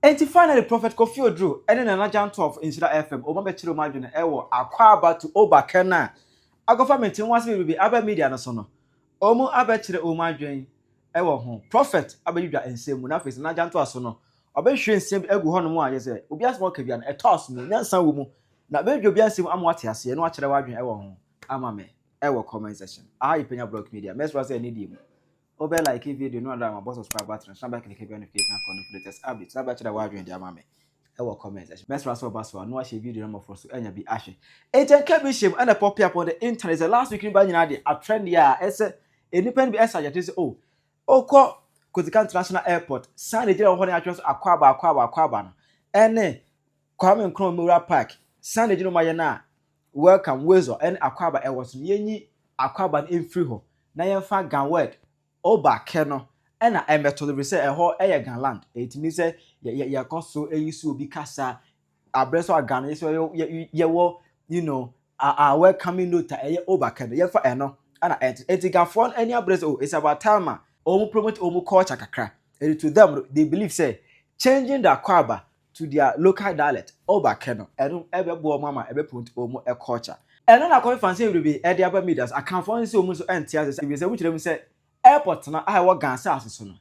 And finally, Prophet Kofi Oduro, and then Janatuah of FM, Oobake chiro madwene ewo Akwaaba to Oobake na. Government wants me to be other media no so no. Omo abechire o madwen ewo ho. Prophet abeyudwa ensem mu na face na Janatuah so no. Obehwe ensem egu ho no mu a yese. Obi asem okabia no etos mu nyansan wo mu. Na bedwo obi ansem amwate ase no akire wadwen ewo ho. Ama me ewo comment section. Penyah block media. Mess was any dim. Obe like video no other my boss subscribe button. Stand back click notification icon for latest updates. Na ba chira wadwen di ama me. Ewo comment section. Mess was so no share video no for so enya bi ahwe. Agent Kabishim and a pop up on the internet. The last week in Banyana, a trend here. Independent be say oh Kotoka International Airport. San Nigeria one across Akwaaba. And Kwame Nkrumah Park. San Nigeria Mayana. Welcome Wezo and Akwaaba Air was yenyi Akwaaba in free ho. Na yemfa gan word Oobake no. And I meto the say a ho air gan land. It means say ya koso eyisu obi kasa abreso agan ye you know welcoming note Oobake no yemfa eno ana etiganfo any abreso it's about time omu promote omu culture kakra and to them they believe say changing the Akwaaba to their local dialect Oobake no eno ebebo mama ebe promote omu culture eno na come fancy we be e dey aba medias akanfo nse omu so entia say we say wuchire mu say airport na I wo gansa aseso no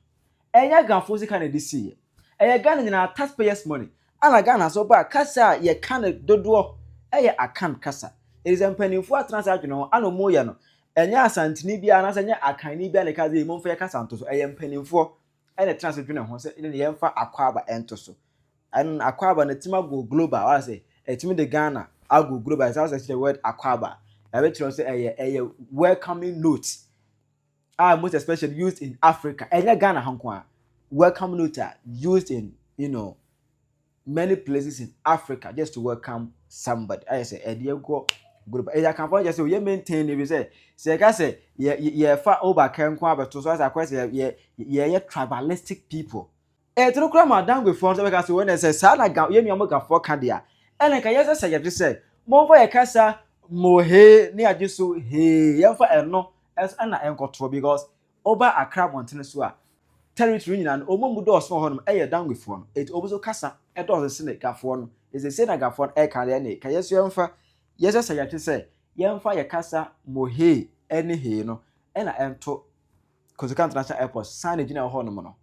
enya ganfo sika na disi eye Ghana nyina taxpayers money ana Ghana so ba kasa ye kan dodo eye akan kasa exampanifo atransa adwene ana mo ye no enya asantini bia na senya akan ni bia ne kaza mo mfa ye kasa nto so eye mpanifo ene transa adwene ho se ne ye mfa Akwaaba ento so an Akwaaba na tima go global wa say etimi de Ghana ago global is also the word Akwaaba e be tiro say eye welcoming note most especially used in Africa enya Ghana hankwa welcome note used in many places in Africa just to welcome somebody. I say go group. I can find just say you maintain if you say ka say ye fa Oobake nko abeto so as I say ye tribalistic people. To kura ma dan go for so because when they say sa na ga ye mi omoga for ka dia. And can yes say you say mo for ye kasa mo he ni ajiso he ye fa eno as ana enkoto because over Accra mountain so a territory nyina omomu do so honom eye dangwefo no et obuso kasa e do se ne gafo no is the same gafo e kan ne ka yeso yemfa yeso sayate se yemfa ye kasa mohe ene he no e na ento Kotoka International Airport San Nigeria honom no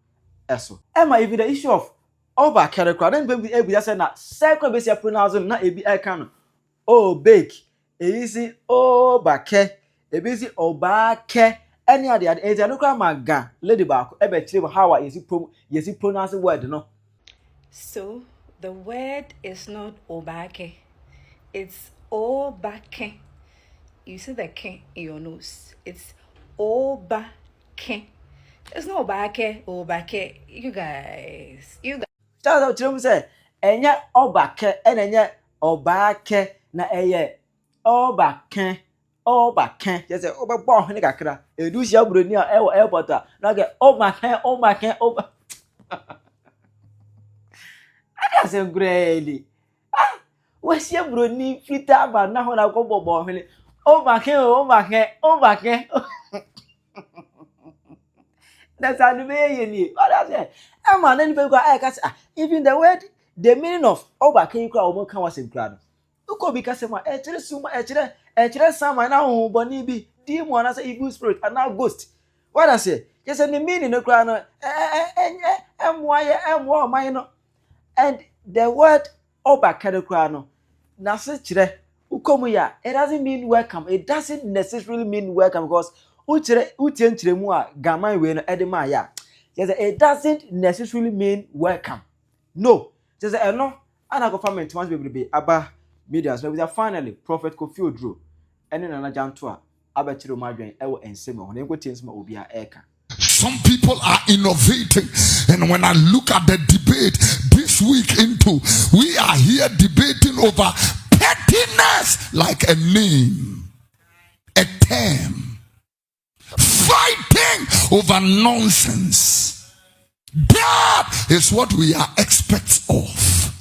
eso ema even the issue of Oobake rekwa then be ebi ya say na circle be say pronounce na ebi e kan Oobake easy Oobake ebi si Oobake any other age no kra maga lady back ebe chire how is it pronounce word no. So the word is not Oobake, it's Oobake. You see the K in your nose, it's Oobake. It's not Oobake. You guys Tell them say enya Oobake enya Oobake na eye Oobake yes obebo ho ne kakra edusi abroni a e airport a na ge Oobake I say greli we see abroni fita ba na ho na ko bobo ho ne Oobake that's how the way ni what I say am na ni pe go I ka say even the word the meaning of Oobake you kwa o kan wasem kra no uko bi ka say ma e kire suma e kire sama na ho boni bi demon na say evil spirit and now ghost what I say just the meaning no kra no emwa man no and the word Oobake no kra no na say kire uko mu ya it doesn't mean welcome, it doesn't necessarily mean welcome because utie mu a gaman we no edema ya yes it doesn't necessarily mean welcome no just no ana go family wants be aba media so we are finally Prophet Kofi Oduro and Janatuah abechiro madwen ewo ensem ho na enko tiensema obi a eka. Some people are innovating, and when I look at the debate this week we are here debating over pettiness like a name, a term, fighting over nonsense. That is what we are experts of.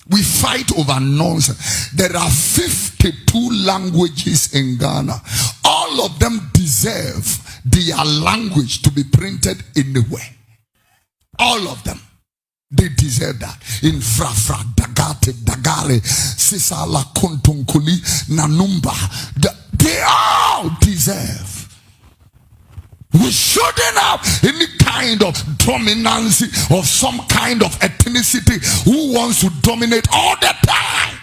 We fight over nonsense. There are 52 languages in Ghana. All of them deserve their language to be printed anywhere. All of them. They deserve that. In Frafra, Dagate, Dagare, Sisala, Kontonkoli, Nanumba. They all deserve. We shouldn't have any kind of dominance of some kind of ethnicity who wants to dominate all the time.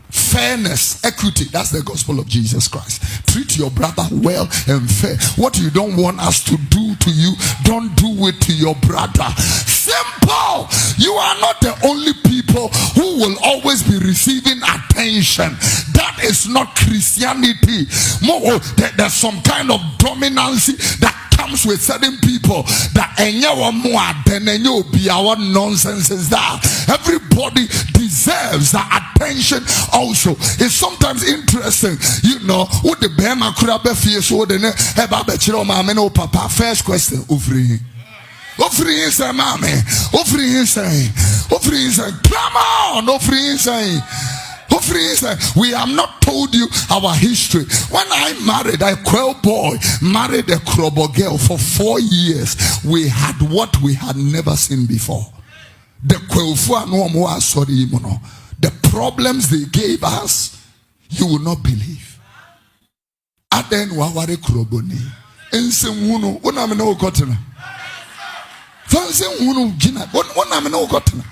Fairness, equity, that's the gospel of Jesus Christ. Treat your brother well and fair. What you don't want us to do to you, don't do it to your brother. Simple. You are not the only people who will always be receiving attention. That is not Christianity. More, there's some kind of dominance that comes with certain people. That nonsense is that. Everybody deserves the attention also. It's sometimes interesting, you know, what the Bema could have been so then papa. First question, offering say, mommy, offering say, come on, offering say. We have not told you our history. When I married a Quell boy, married a Krobo girl for 4 years, we had what we had never seen before. The the problems they gave us, you will not believe. Aden waware kroboni. Ensemunu onamene okotena. Fansemunu gina onamene okotena.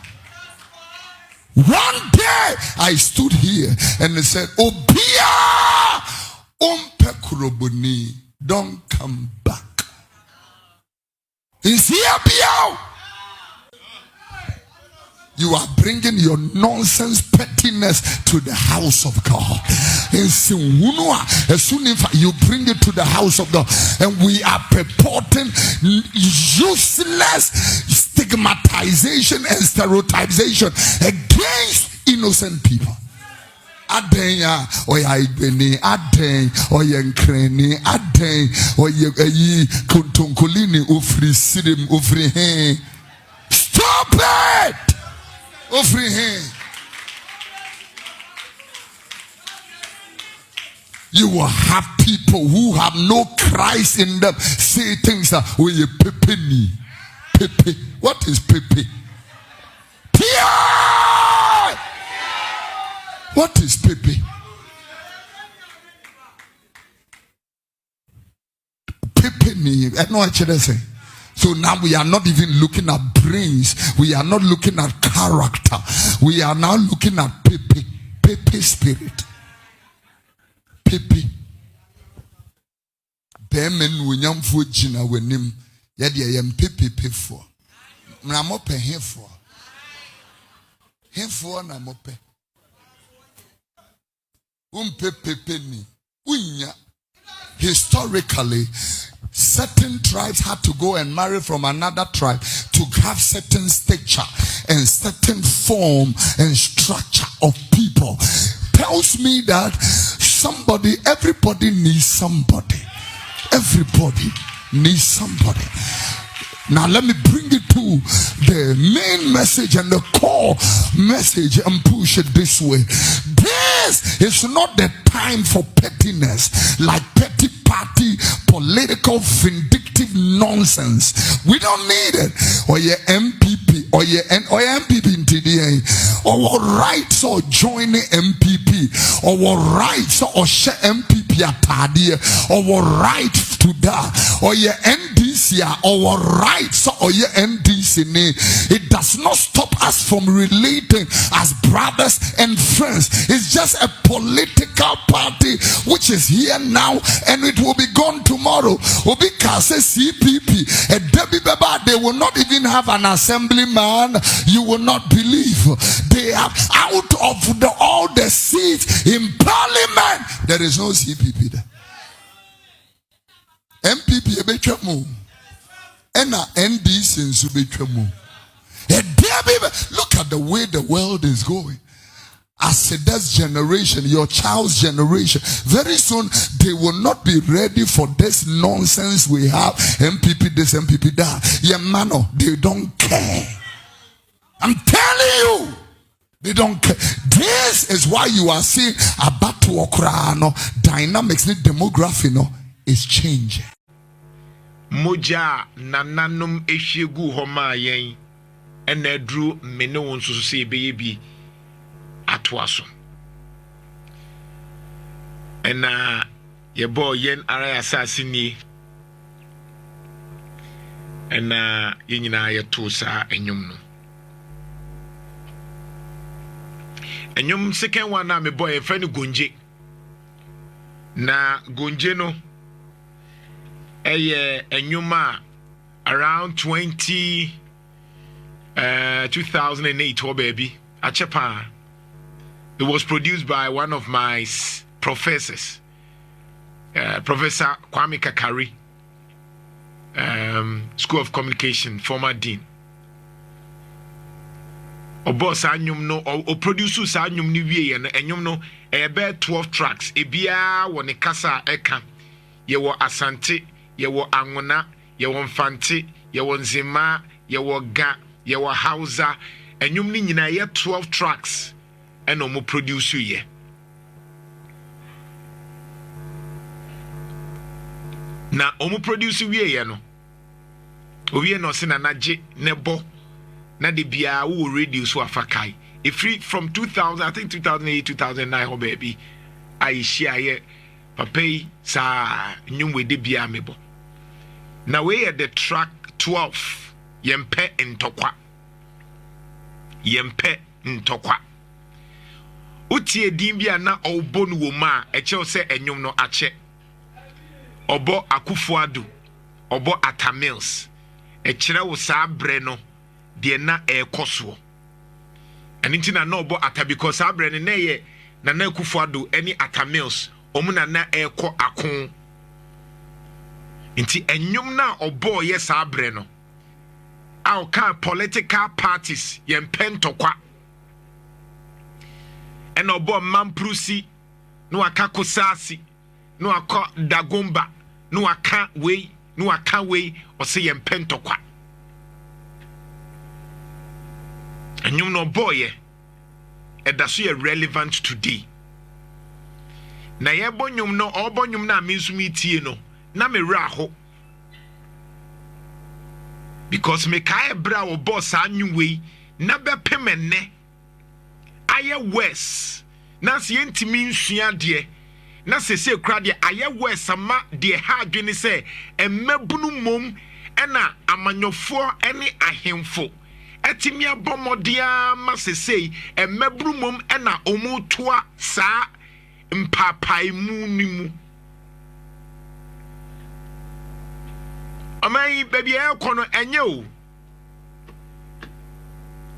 One day I stood here and they said, Obia umpe kroboni, don't come back. Is here Biao? You are bringing your nonsense pettiness to the house of God. As soon as you bring it to the house of God, and we are purporting useless stigmatization and stereotypization against innocent people. Adenya oya ibeni aden oya nkreni aden oya kontonkolini ofri sirim ofri hen. Stop it! Offering him. You will have people who have no Christ in them say things that we pepe ni. Pepe. What is pepe? Penyah! What is pepe? Pepe ni. I know what you're saying. So now we are not even looking at brains. We are not looking at character. We are now looking at pepe. Pepe spirit. Pepe. Bemen winyam fo jina wenim. Yedi yem pepe pefo. Na mope hefo. Hefo na mope. Pepe ni. Unya. Historically, certain tribes had to go and marry from another tribe to have certain stature and certain form and structure of people. Tells me that everybody needs somebody. Everybody needs somebody. Now let me bring it to the main message and the core message and push it this way. This is not the time for pettiness, like petty party, political, vindictive nonsense. We don't need it. Or your MPP, or your MPP in TDA, or rights or joining MPP, or rights or share MPP atadia, or right to that, or your NDC, or rights or your NDC. It does not stop us from relating as brothers and friends. It's just a political party which is here now and it will be gone tomorrow. Because CPP, they will not even have an assemblyman. You will not believe. They are out of all the seats in parliament. There is no CPP there. MPP ebetwamu ena NDC nsubetwamu. Look at the way the world is going. As this generation, your child's generation, very soon they will not be ready for this nonsense we have. MPP this, MPP that. Yeah, mano, they don't care. I'm telling you, they don't care. This is why you are seeing Abatu Okrano dynamics, the demography, is changing. Moja nananum eshegu homa yen. and na drew me no one so say be atoaso and ye boy yen ara assassini and ye nyina ye to sa enwum no enwum second one na me boy e friend gonje na gonje no enwuma around 2008 or baby achepa. It was produced by one of my professors, Professor Kwame Kakari, School of Communication, former dean. Obo sanyum no o produce sanyum ni wie no enyum no be 12 tracks ebia woni kasa eka ye wo asante ye wo anwona ye wo mfante ye wo nzima ye wo ga ye wo hausa enyum ni nyina ye 12 tracks eno mo produce ye na omo produce wie ye no owie no se na naje nebo na de bia wo radio so afakai e free from 2000 I think 2008 2009 ho baby I share ye papai sa nyumwe de bia mebo na we the track 12 yempe ntokwa utie din bia na obo no wo ma e che se enyum no ache obo akufuadu obo atamils e kire wo sa bre no de na ekoso eni na obo ata because sa bre ne ye na akufuadu eni atamils omu na eko akon nti enyum na obo ye sa bre no our political parties yempe ntokwa and obo mamprusi no aka kosasi no aka dagomba no aka we o se yempe ntokwa enyum no boy edaso ye relevant today na ye bonyum no obonyum na mensumi tie no na me raho because me kai bra wo boss anwui na bepemene aye west na se yentimi nsua de na sese kra de aye west ama de ha adwene se emabunu mom ena amanyofo ene ahemfo etimi abomodia ma sese emabunu mom ena omutoa sa mpapai mu nimu amai baby e kono enye o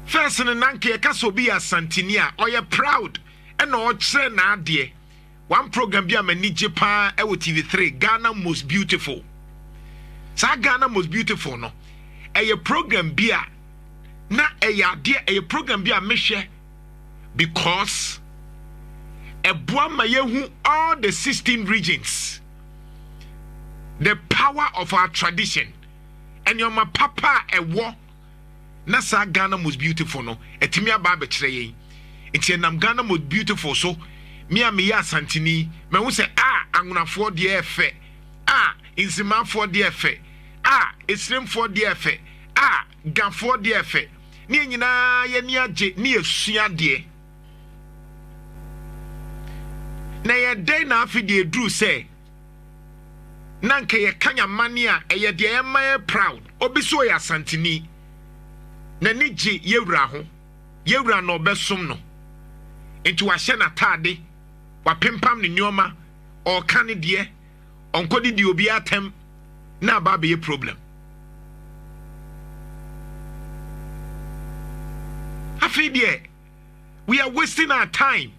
first ne nanke ka so bi asantini a oye proud e na o kire na ade one program bi amani jepa e wo TV3 Ghana Most Beautiful sa Ghana Most Beautiful no e program bi a na e ade e program bi a mehwe because e boa ma yehu all the 16 regions the power of our tradition and your ma papa ewo na sa Ghana Most Beautiful no etimi aba be kire yen enti nam Ghana Most Beautiful so me ya santini me hu se anwunafo de efe insimafo de efe esremfo de efe gafo de efe ne nyina ye ni age ne esua de na ye dey na afi de dru say nanke ye kanya mania eye de ye ma proud obiso ya santini na niji yewura no besom no enti wa hye na tade wa pempam ne nyoma o kane de onkodi di obi atem na ba be problem afi de we are wasting our time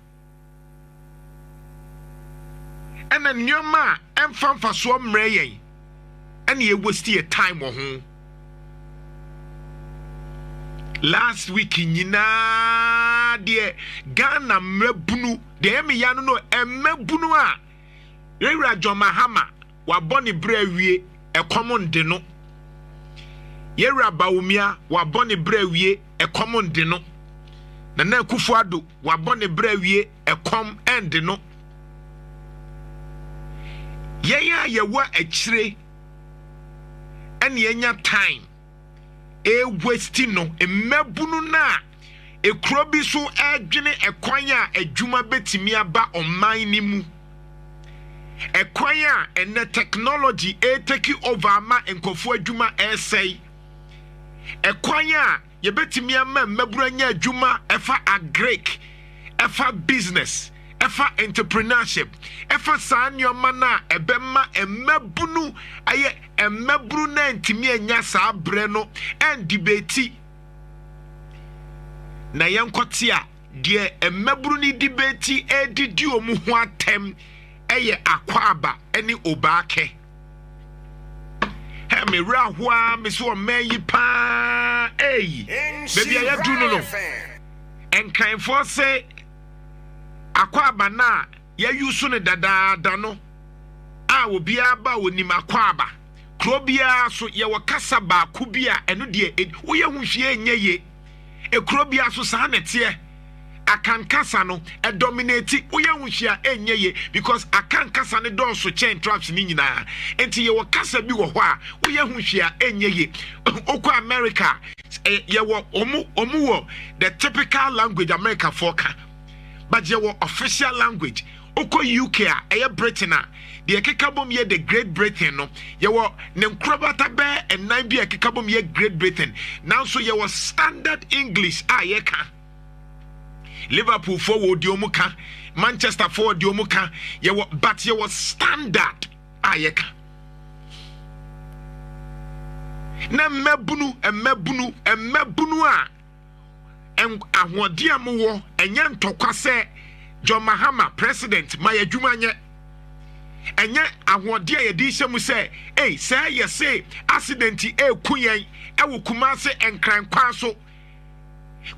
and then nyoma emfamfa so mre yen and ye waste your time ho last week nyina de Ghana mrebunu de me ya no emabunu a rewra Jomahama wa boni brawie common de no yewra Bawumia wa boni brawie common de no na Kufuado wa boni brawie com end no yewa akire ene yenya time westi no mmabunu na ekuro bi so adwene ekwan a adwuma betimi aba online ni mu ekwan a ene technology take over ma nkofo adwuma essay ekwan a yebetimi ama mmaburu anya adwuma efa agrek efa business efa entrepreneurship efa sanyoma na ebema mmabunu aye mmaburu na ntimi anya saa bre no and debate na yankote a de mmaburu ni debate edidi omu ho atem eye Akwaaba ene Oobake he me rahwa me so mayi pa baby ya du no enkanfo se Akwaaba na ya yusu ne dadaada no a obi aba onim Akwaaba krobia so ye wakasa ba kubia eno de wo ye hwehwe enye ekrobia so sa nete akankasa no dominate wo ye hwehwe enye ye because akankasa ne don so chain traps ni nyina enti ye wakasa bi wo ho a wo ye hwehwe enye ye okwa America ye wo omu wo the typical language America foka but ye wo official language oko UK a Britain a the ekekabom ye the Great Britain no ye wo ne nkrobata be enan bi ekekabom ye Great Britain now so ye wo standard English a ye ka Liverpool forward diomuka Manchester forward diomuka ye wo but ye wo standard a ye ka na mmabunu a ahwode amwo enye ntokwa se John Mahama president my adwuma nye enye ahwode a yedi hyemu se say ye say accident kuyen wo Kumase enkran kwa so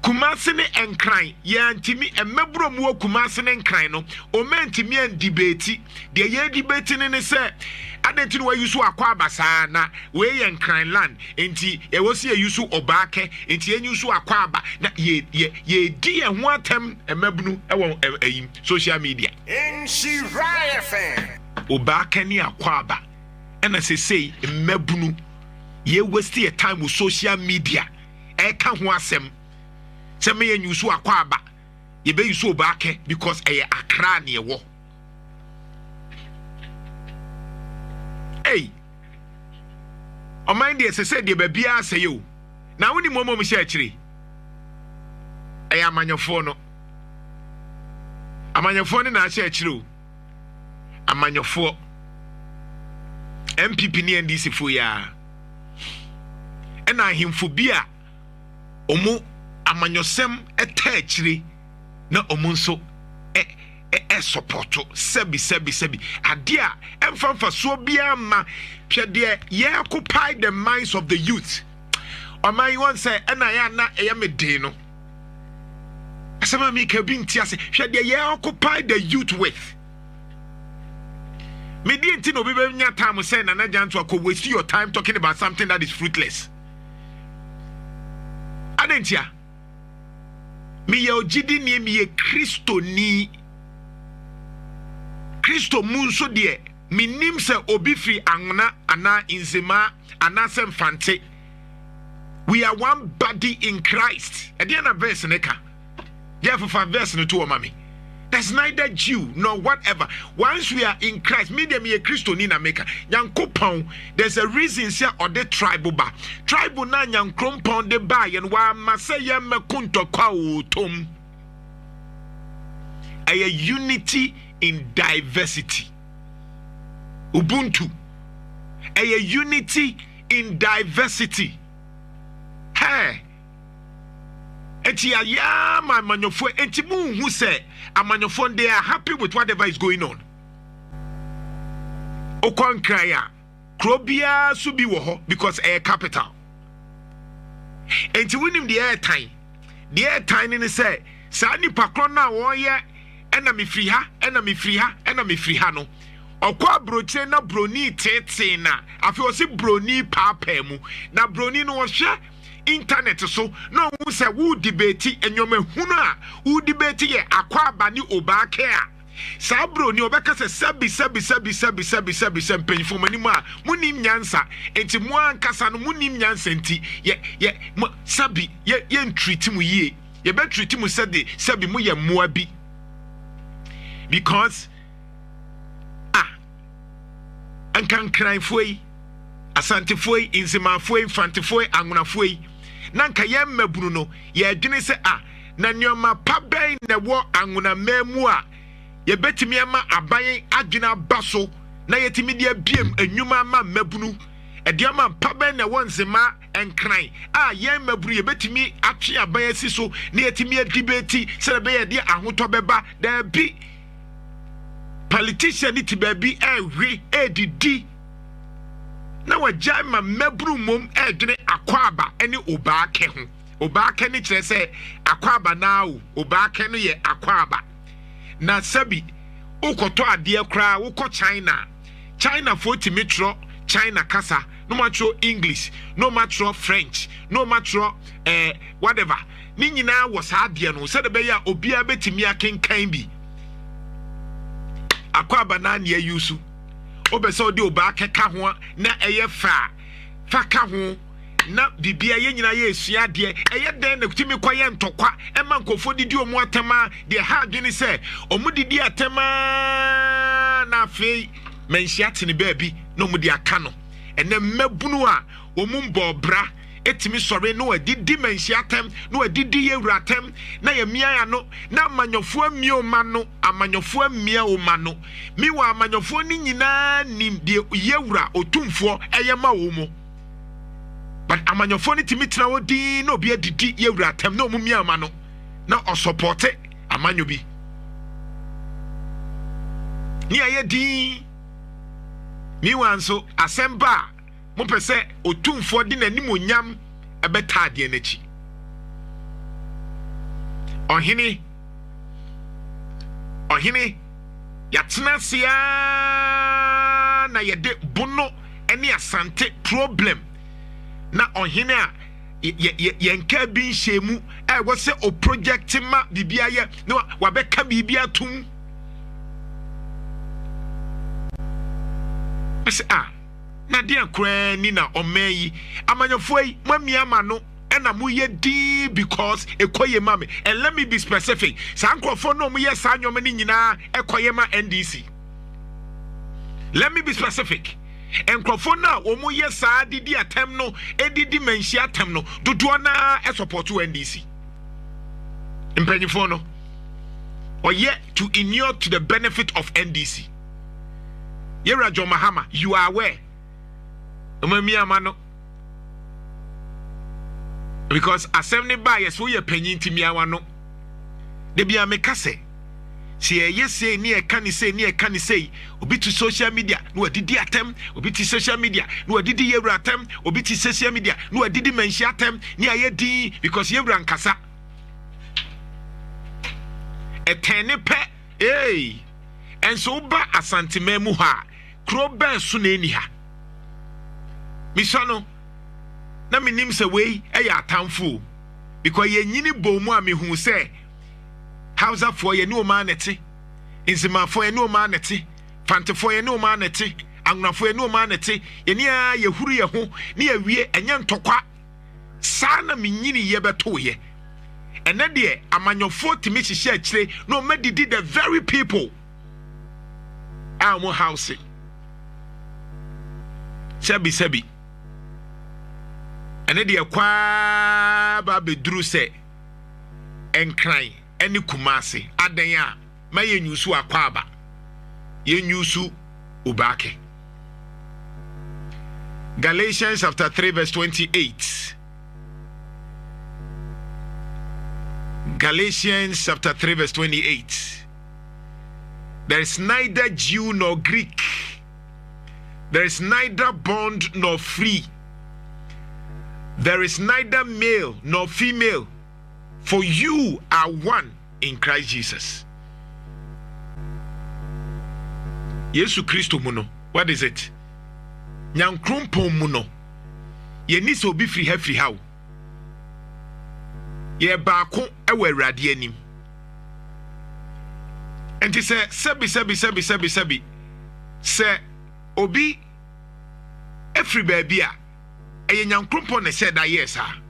Kumase ne enkran ya ntimi emmaburo mu Kumase ne enkran no o mentimi an debate de ye debate ne se adenti no yusu Akwaaba saa na we ye enkran land enti e wosi ye yusu Oobake enti ye yusu Akwaaba na ye di e ho atem emmabunu e wo ayim social media NC fan Oobake ni Akwaaba ena say emmabunu ye waste your time with social media e ka ho asem se me ye yusu Akwaaba ye be yusu Oobake because e Accra ne wo mind the said the baby say you. Now when the momo church I am on your phone. I'm on your phone in our church. I'm on your phone. MPP ni NDC for ya. And I him for beer. Omo amanyosem etechiri na omunso supporto sebi adia emfa so bia ma hwede ye occupy the minds of the youth oman you want say na ya na eyamede no asema mi ka bi ntiase hwede ye occupy the youth with me di nti no bi be nya time say na Janatuah ko waste your time talking about something that is fruitless adentia me ye ogidi ni me ye Kristo munso de minim se obi free angna ana inzema ana semfante we are one body in Christ at the end of verse neka therefore verse no to mami there's neither Jew nor whatever once we are in Christ medium ye Kristo ni na meka yankopon there's a reason say or the tribal na yankompon de ba yen wa masaya mekunto kwa otom a unity in diversity. Ubuntu. A unity in diversity. Hey. Eti ya my manofo enti mu who say amanyofo they are happy with whatever is going on. Okon kraya krobia subi wo ho because a capital. Enti winim the airtime. The airtime ni say sa nipa kron na wo ye ena me free ha no okwa broche na broni tete na afi osi broni papa mu na broni no hwe internet so no wu se wu debate enyoma hunu a wu debate ye Akwaaba ni Oobake a Sabro ni obeka se sabi mpanyifo mani mu a munim nyansa enti mu ankasa no munim nyansa enti ye sabi ye treat mu ye ye be treat mu sabi mu ye moa bi because ankan foi asante foi inzima foi fante foi anguna foi nanka ye mabunu no ye adwene se na nyoma pa ben na wo anguna mamu a ye betimi ama aban adwena baso na yetimi dia biem enwuma ma mabunu ediama pa ben na wonzema enkran ye mabunu ye betimi atwe aban asi so na yetimi adibeti se be ye dia ahoto beba da bi politician ti baby ehwe edidi na wagya ma mabunu mom edwene Akwaaba ene Oobake ho Oobake ni kire se Akwaaba now Oobake no ye Akwaaba na sabi ukoto ade kra wukọ China for timitro China kasa no matro English no matro French no matro whatever ni nyina wo sa ade no se de be ya obia betimi akenkan bi Akwaaba na ne ayusu obese odi Oobake ka ho na eye fa ka ho na bibia ye nyina ye esua de eye den na kutimi kwaye ntokwa ema nkofo didi omu atema de ha adwene se omu didi atema na afei menhia tene baabi no mu de aka no ene mabunu a omu mbobra etimi sore no adidi menhia atem no adidi ye wuratem na ye mia ya no na amanyofo amia no amanyofo amia no miwa amanyofo ni nyina nim de ye wura otumfo eye ma wo mu. But amanyofo ni timitna wodi no bi adidi ye wuratem na omumia ama no na osupport amanyo bi ni ayedi mi wanso asemba mo pese otumfo di nanim onyam ebeta ade nachi ohini yatena sia na yede bono ene asante problem na ohini a yenka bi nhemu wo se o project ma bibia ye na wabeka bibia tum ase na dia kra ni na omayi amanyofo yi mamia ma no na mu ye di because ekoye mame and let me be specific sankrofo no mu ye sa nyoma ni nyina ekoye ma NDC. Let me be specific. Enkrofo na omu ye sa didi atem no edidi menhia atem no dodo na support NDC. Impanyifo no oye to inure to the benefit of NDC. Yera John Mahama, you are aware. Because assembly bias we penyin timiawa no. De bia meka se. Si yese ni e kan say obi to social media no adidi atem obi to social media no adidi yewra atem obi to social media no adidi menhia atem ni ayedi because yewra nkasa. Etene pe enso ba asantema mu ha kro ben so na eni ha misano na minim se wei eya atamfo because ye nyini bomu a mehu se Hausa for ye no man neti Inzima for ye no man neti Fante for ye no man neti Angna for ye no man neti ye ni a ye huru ye ho ni ye wie enya ntokwa sana minyini ye beto ye ene de amanyofo timi hihye akire no medidi the very people amo house sebi ene de kwa ba beduru se enkran eni kumase adan a ma ye nyusu Akwaaba ye nyusu Oobake. Galatians chapter 3 verse 28. Galatians chapter 3 verse 28. There is neither Jew nor Greek. There is neither bond nor free. There is neither male nor female. For you are one in Christ Jesus. Yesu Kristo muno. What is it? Nyankrumpon muno. Ye ni so bi free how. Ye baako ewe Awurade anim. And Inti sebi se obi every baby a eye nyankopon ne said that yes ha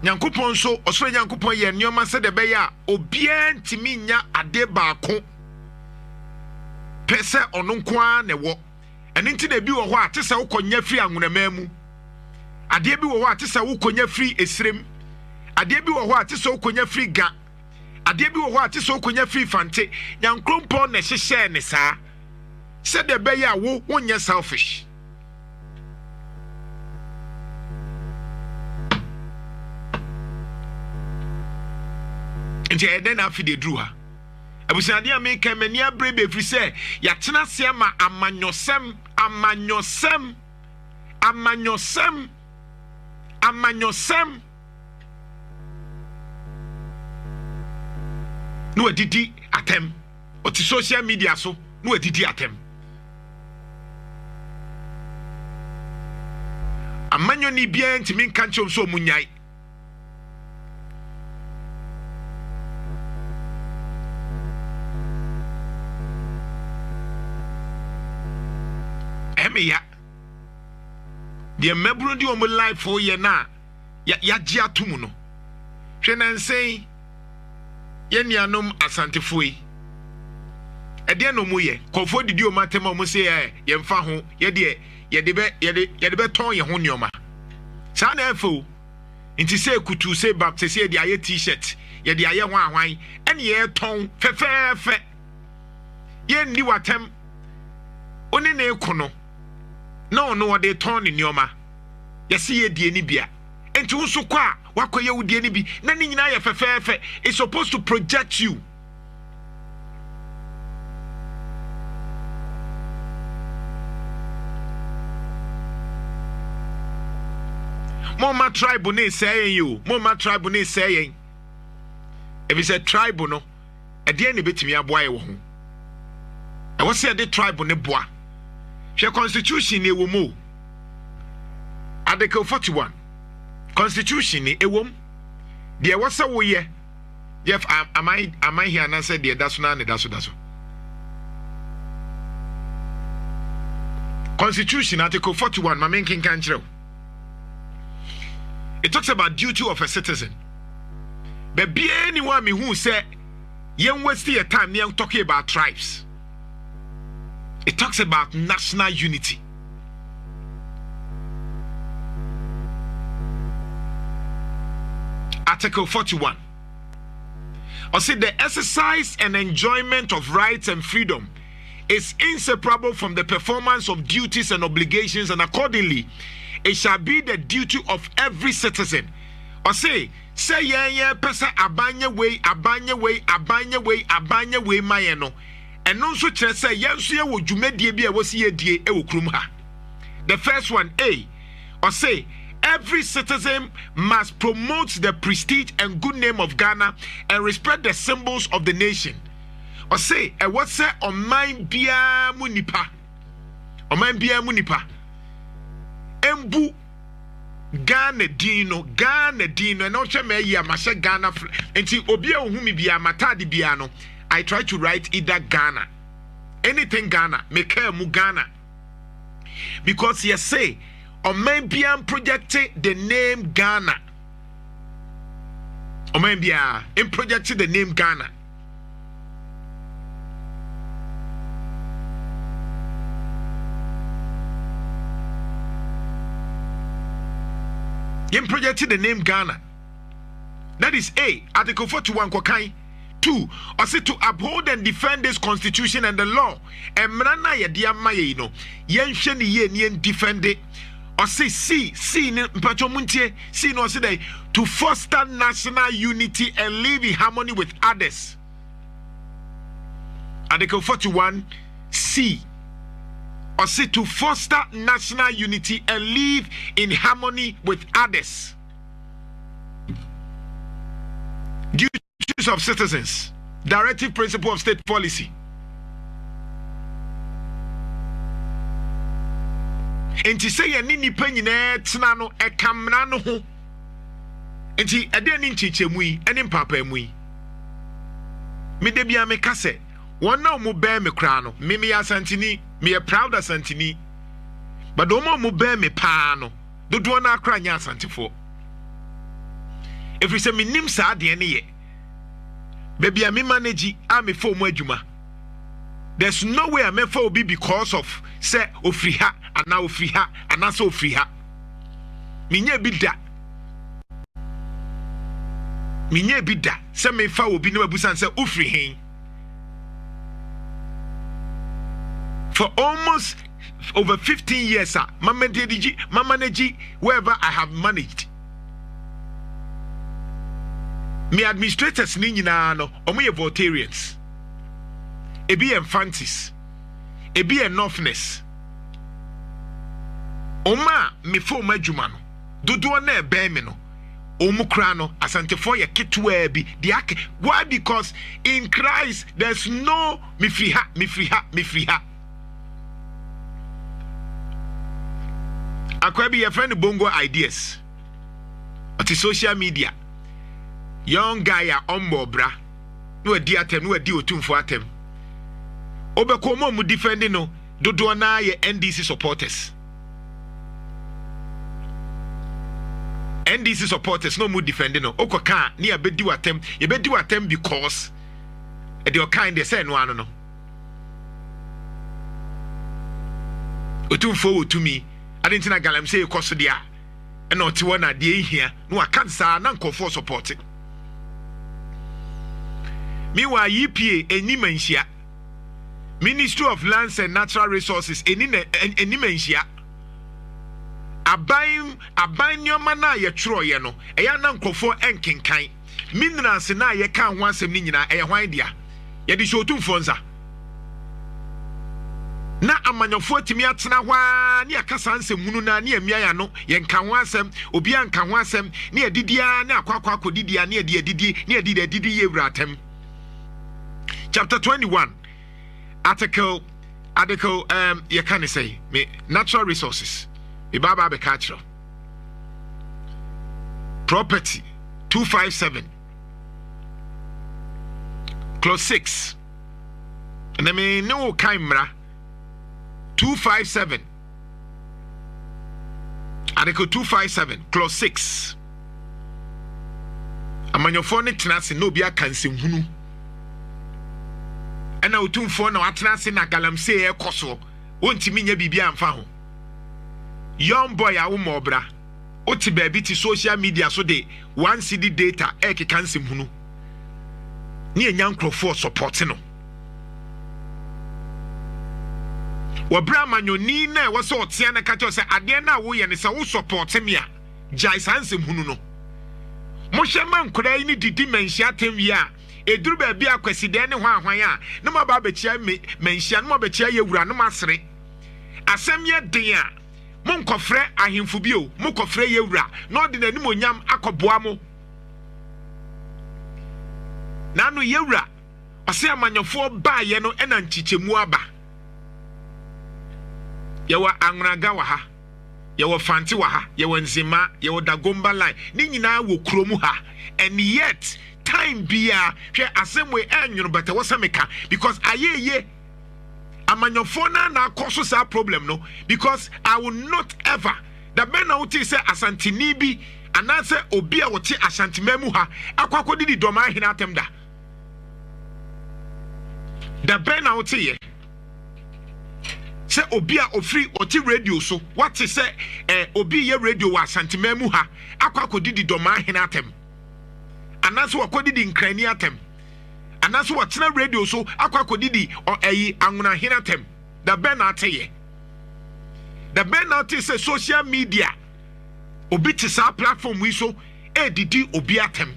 nyankopon so osoro nyankopon ye nneoma se de be ya obi antimi nya ade baako pese ono nko a ne wo ene nti na bi wo ho a te se ukonya free anwonama mu ade bi wo ho a te se ukonya free esrem ade bi wo ho a te se ukonya free ga ade bi wo ho a te se ukonya free fante nyankopon ne hyehye ne saa said the be ya wo wonye selfish nti eden afi de dru ha abusade ameka mani abrebe firi se ya tena se ma amanyosem no adidi atem oti social media so no adidi atem amanyo ni bia ntimi nka nchom so munyai ya de mebru di omo life for ye na ya gi atumu no hwe na nsen ye nianom asantefoi ede no mu ye kofo didi o matema o mu se ye mfa ho ye de be ton ye ho nioma sa na afo nti se kutu se baptist ye de aye t-shirt ye de aye ho ahwan ene ye ton fefefe ye ndi watem oni na ekono no they turn in your ma. You see a DNA bia. And to so qua, what could you be? None in I is supposed to project you. Mama tribune saying you, Mama tribune saying. If it's a tribunal, at the end of it, me a boy. I was said the tribune boy. She constitution e wo mu Article 41 constitution e wo de wo se wo ye Jeff am I here na say de daso na ne daso constitution article 41 my main king kan kire it talks about duty of a citizen but be anyone me who say yen waste your time near talking about tribes. It talks about national unity. Article 41. I say the exercise and enjoyment of rights and freedom is inseparable from the performance of duties and obligations, and accordingly, it shall be the duty of every citizen. I say pesa abanye way mayeno. And also say yansu wo dwumadie bi a wosi yedie e wo krum ha. The first one A or say every citizen must promote the prestige and good name of Ghana and respect the symbols of the nation. Or say e what say oman bia mu nipa embu Ghana dino and also me ya ma hye Ghana enti obi a ohumi bia matade bia no I try to write either Ghana, anything Ghana, make mu Ghana, because you say, or maybe I'm projecting the name Ghana, or maybe I'm projecting the name Ghana. You projecting the name Ghana. That is A, Article 41 Kokai. 2, or say to uphold and defend this constitution and the law. And mrana ya dia maye no. Yen sheni yen defend it. Or say C mpacho muntie C no say to foster national unity and live in harmony with others. Article 41 C. Or say to foster national unity and live in harmony with others. Duties of citizens, directive principle of state policy. Enti say ye ni nipa nyina tena no ekamna no ho. Enti ade ni nchichemu yi ene mpapa mu yi. Me de bia me kase. One now mu bear me crano. Me asantini. Me a proud asantini. But omo mu bear me pano. Do na kra nya asantifo. If we say me nim sa de ne ye. Baby, I me manage I me for mu adwuma. There's no way I me for be because of say ofri ha ana ofri ha ana so ofri ha. Minye bi da. Minye bi da. Say me fa obi no abusan say ofri hen. For almost over 15 years, Mama manage wherever I have managed. Me administrators ni nyina no omo ye Voltarians. Ebi infantis. Ebi enoughness. Oma me fo madwuma no. Dodo na ebe me no. Omu kra no asantefo ye ketwa bi diake. Why? Because in Christ there's no me free ha. Akwabi your friend bongo ideas. At the social media. Young guy on bra. No adi atem, no adi otumfo atem. Obekomo mu defending no. Dodo na ye NDC supporters. NDC supporters no mu defending no. Okoka ni abedi watem. Ye bedi watem because e de kind de say no ano no. Otumfo otumi. Adentina galam say koso dia. E no ti wona de ehia. No akansa na nkofo support. Meanwhile, EPA enimensia. Ministry of Lands and Natural Resources enimensia. Abain nyoma na ye tro ye no. Eya na nkofo enkenkan. Minerals na ye kan ho asem ni nyina eye hwan dia. Ye di shotumfo nza. Na amanyofo atimi atena hwa ne akasa nsem hunu na ne amia ya no ye nka ho asem obi anka ho asem ne edidia ne akwakwa akodidia ne edidi ne edidi ye wuratem. Chapter 21 article you can say me natural resources me baba be catcher property 257 clause 6 and I mean no camera 257 article 257 clause 6 amanyofo ne tenase no bia kansem hunu ena otumfo na watenase na galamsey ekoso ontimi nya bibia amfa ho young boy a wo mobra oti baabi ti social media so de one cd data kansem hunu ne enya nkrofo support no wabra manyoni na wo so otia na ka se ade na wo ye ne se wo support me a jai sansem hunu no mo hwema nkora yi ni didi menhia temwi a eduru ba bia kwaside ne hwan a na ma ba bechia menhia na ma bechia ye wura na masere asem ye den a mo nkofre ahemfo bio mo kofre ye wura na odi nanim onyam akoboa mo na no ye wura ase amanyofo ba ye no ena nchichemu aba yewa angraga wa ha yewa fanti wa ha yewa nzima yewa dagomba line ni nyina wo kromu ha and yet time bia hwe asemwe enwunu beta wosameka because ayeye amanyofo na akoso sa problem no because I will not ever the men out say asantini bi anase obi a wote asantimemu ha akwakodi di doma hina atemda the ben out here say obi a ofri oti radio so what is say obi ye radio wa asantimemu ha akwakodi di doma hina atem anaso wakodi di nkrani atem anaso watena radio so akwakodi di anwuna hina atem the ben out here the ben out say social media obi ti sa platform we so didi obi atem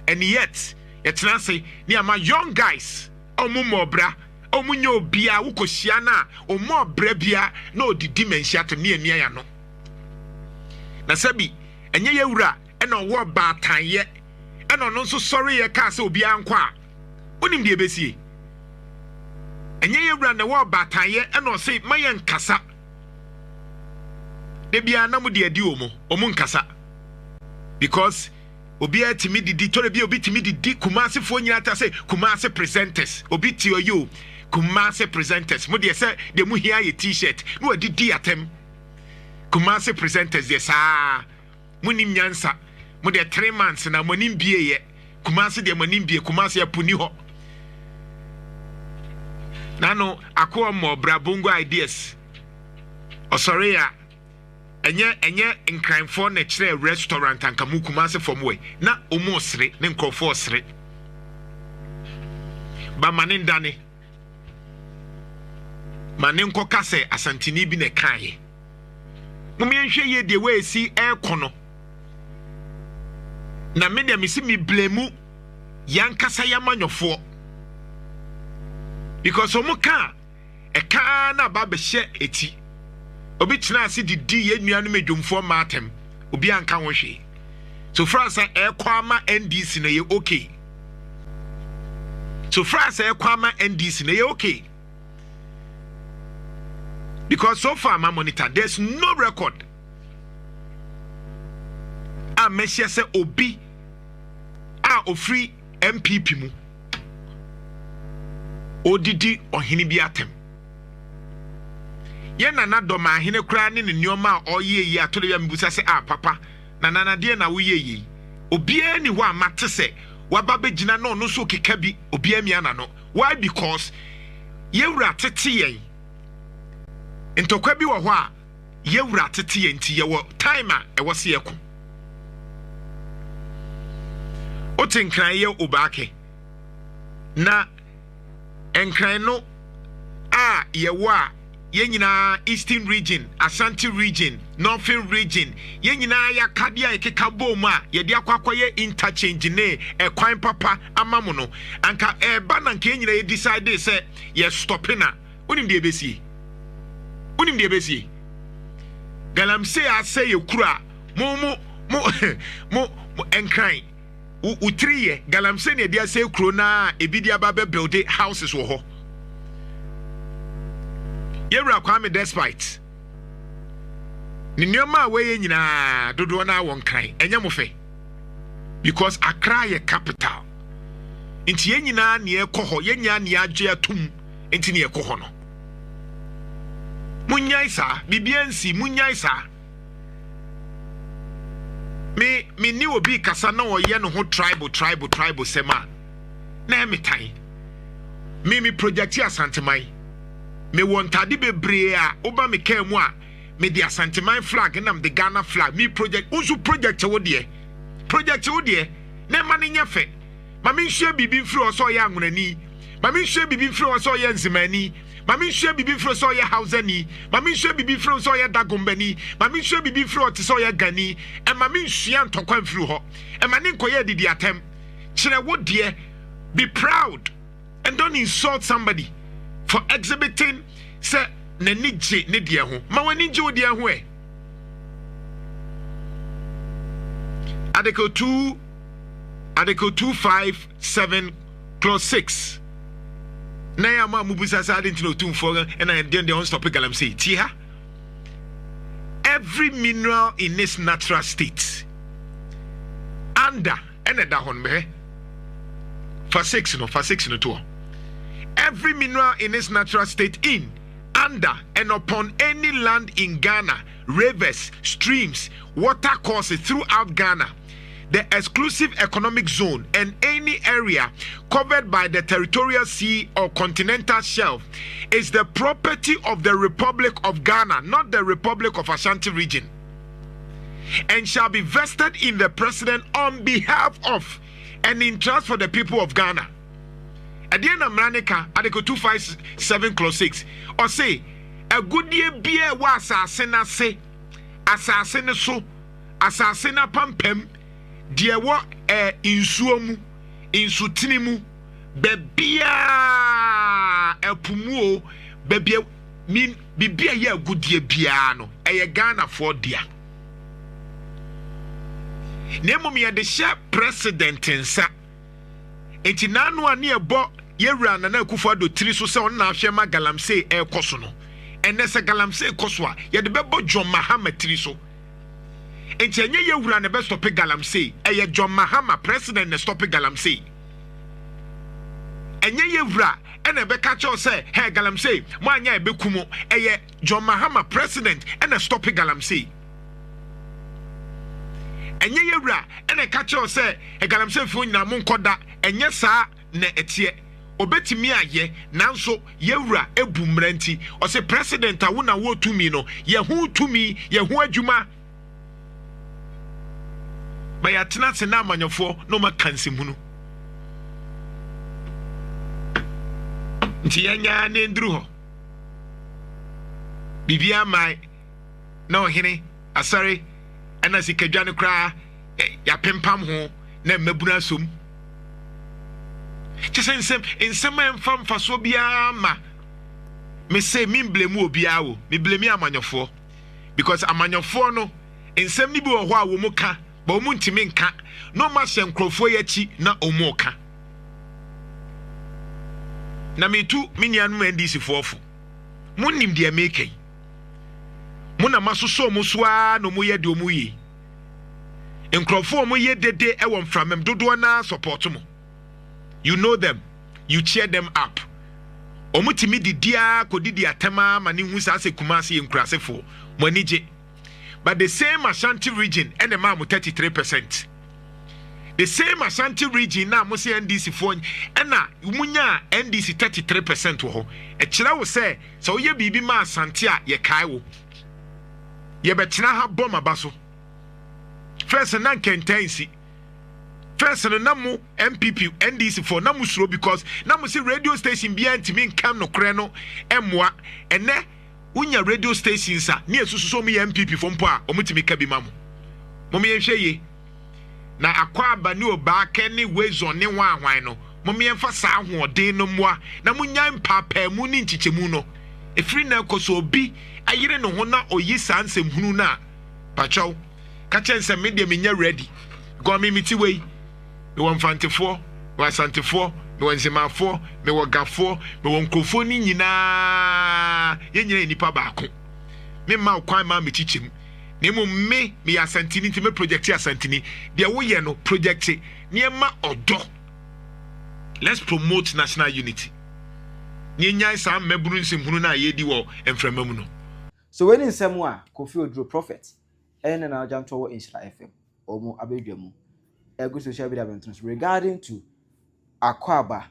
and yet etena say ni ama young guys omumobra omunyo obia wukohia na omobra bia na odidi menhia atem ne ania ya no na sabi enye yewura ena wo baatan ye ena no so sorry ye ka say obi ankwa onim de besie enye yewura na wo baatan ye ena o say mayen kasa de bia na mu de adi omo nkasa because obi atimi didi tore bi obi timi didi Kumasi fo nyina ta say Kumasi presenters obi ti oyo Kumasi presenters mo de say de mu hia ye t-shirt no adidi atem Kumasi presenters de sa munim nyansa mo de 3 months na monim bie ye Kumasi de monim bie Kumasi apuni ho nano akwa mo brabongo ideas osore ya enye nkranfo na kire restaurant anka mu Kumasi from way na omo sere ne nkrofo sere ba manin dane manin ko kase asantini bi ne kaye mumi enhwe ye de we si ekono na me de misi mi blemu yankasa yamanyofo because omuka eka na ba be hye eti obi tena ase didi ye nuanu medwumfo matem obi anka ho hwe so frasa ekwama NDC na ye okay so frasa ekwama NDC na ye okay because so far my monitor there's no record a mesia se obi a ofri MPP mu odidi ohini bi atem ye nana do ma hene kra ne nneoma a oye yi atole ya mbusa se papa na nana de na wo ye yi obi ani ho amate se waba begina no no so keka bi obi amia na no why because ye wura tete yen ntokwa bi wo ho a ye wura tete yen ti ye wo time a e wo se yeko otinkran ye Oobake na enkran no a ye wo a ye nyina Eastern region, Ashanti region, Northern region, ye nyina ya kadia ekeka bom a ye de akwakoye interchange ne ekwan papa amamu no anka eba na nke nyina ye decide say ye stopping na unim de ebesi galamsey ase ye kura mo enkran utriye galamsey ne de ase kuro na ebidia ba be build houses wo ho Yewra Kwame despite ni nyoma we nyina dodo na won kran enya mo fe because Accra ye capital nti ye nyina ne ekoho ye nya ne agye atum nti ne ekoho no munyaisa bibiansi munyaisa me ni obi kasa na oye no ho tribal sema na emitan me project asantemai me wontade bebre a oba me kan mu a me di asanteman flag na me the Ghana flag me project unsu project wo de na ma ne nyafe ma me nhwe bibi mfiri oso ya anwonani ma me nhwe bibi mfiri oso ya nzimani ma me nhwe bibi mfiri oso ya hausani ma me nhwe bibi mfiri oso ya dagombani ma me nhwe bibi mfiri oso ya gani e ma me nhwe antokwa mfiri ho e ma ne nkoye didi atem kire wo de be proud and don't insult somebody for exhibiting say nanije ne de ho ma wani je wo de ho Article 257 clause 6 na ya ma mubusa sa de ntino tumfo and I dey on stop galamsey ti ha every mineral in its natural state under and da hon me for 6 no to every mineral in its natural state in, under, and upon any land in Ghana, rivers, streams, watercourses throughout Ghana, the exclusive economic zone, and any area covered by the territorial sea or continental shelf is the property of the Republic of Ghana, not the Republic of Ashanti region, and shall be vested in the President on behalf of and in trust for the people of Ghana. At the end of Manica, Article 257 clause 6, or say, a good year beer was assassin say, assassin so, assassin pampem, dear what in suomu, in sutinimu, bebia a pumu, bebia mean bibia ye good year piano, a Ghana for dear. Nemo me the sharp president in sa. Enti nanu ani ebo yewra na Akufo Addo tiri so se on na ahwe ma galamsey e koso no ene se galamsey koso a ye de bebo John Mahama tiri so Enti enye yewura ne be stop galamsey. Eye John Mahama president ne stop galamsey. Enye yewura ene be ka cho say hey galamsey mo anya e be kumo. Eye John Mahama president ene stop galamsey. Enye yewura ene ka cho say e galamsey fu nyina mo nkoda enye saa na etie. Obetimi aye nanso yewura ebu mranti o se president awo na wo tumi no ye hu tumi ye hu adwuma ba ya tena se na amanyofo no makanse hunu nti yanya ne nduru ho bibia mai na ohene asare ana sikadwane kra ya pempam ho na mabuna som Chisensem in some fam fasobia ma me say me blame obia wo me blame amanyofo because amanyofo no ensem ni bi wo ho a wo mu ka ba wo mu ntimi nka no ma hye nkrofo yachi na omu ka na me tu me nuanu NDC fofo munnim de make muna masoso mu so a no mu ye de omu yi nkrofo mu ye dede e wo mframem dodo na support mu. You know them, you cheer them up. Omutimi didia kodidi atema mani husa ase kumasi yenkrasefo monije. But the same Ashanti region and the mamu 33%. The same Ashanti region na musi NDC phone and na umunya NDC 33% wo. E kira wo say so ye bibi ma Asante a ye kai wo. Ye betina ha bomba baso. First na kentensi. First, namu MPP NDC for namu slow because namu see radio station behind me come no kreno emwa ene unya radio stations a ne esusu me MPP for mpo a omutimi ka bi mamu momi enhwe ye na Akwaaba ne Oobake ne wezo ne wanwan no momi enfa sa ahoden no moa na munya mpapa mu ni nchichemu no efiri na ekoso obi ayire no ho na oyi sansem hunu na pachow ka chense me de menya ready go me miti we me won fantefo me asantefo me won zemafo me wo gafo me won krofo ni nyina ye nyina nipa baako me ma kwan ma me chichim na me asantini nti me project asantini de wo ye no project ne ma odo. Let's promote national unity. Ni nyai sam meburu nsimhunu na ye di wo enframamu no. So when in Samoa Kofi Oduro prophet and na Janatuah in FM omo abedwamu ego social media events regarding to Akwaaba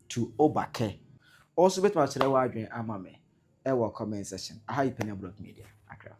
to Oobake. Also bet ma chere wa adwen amame e wo comment section. Aha Penyah Media. Accra.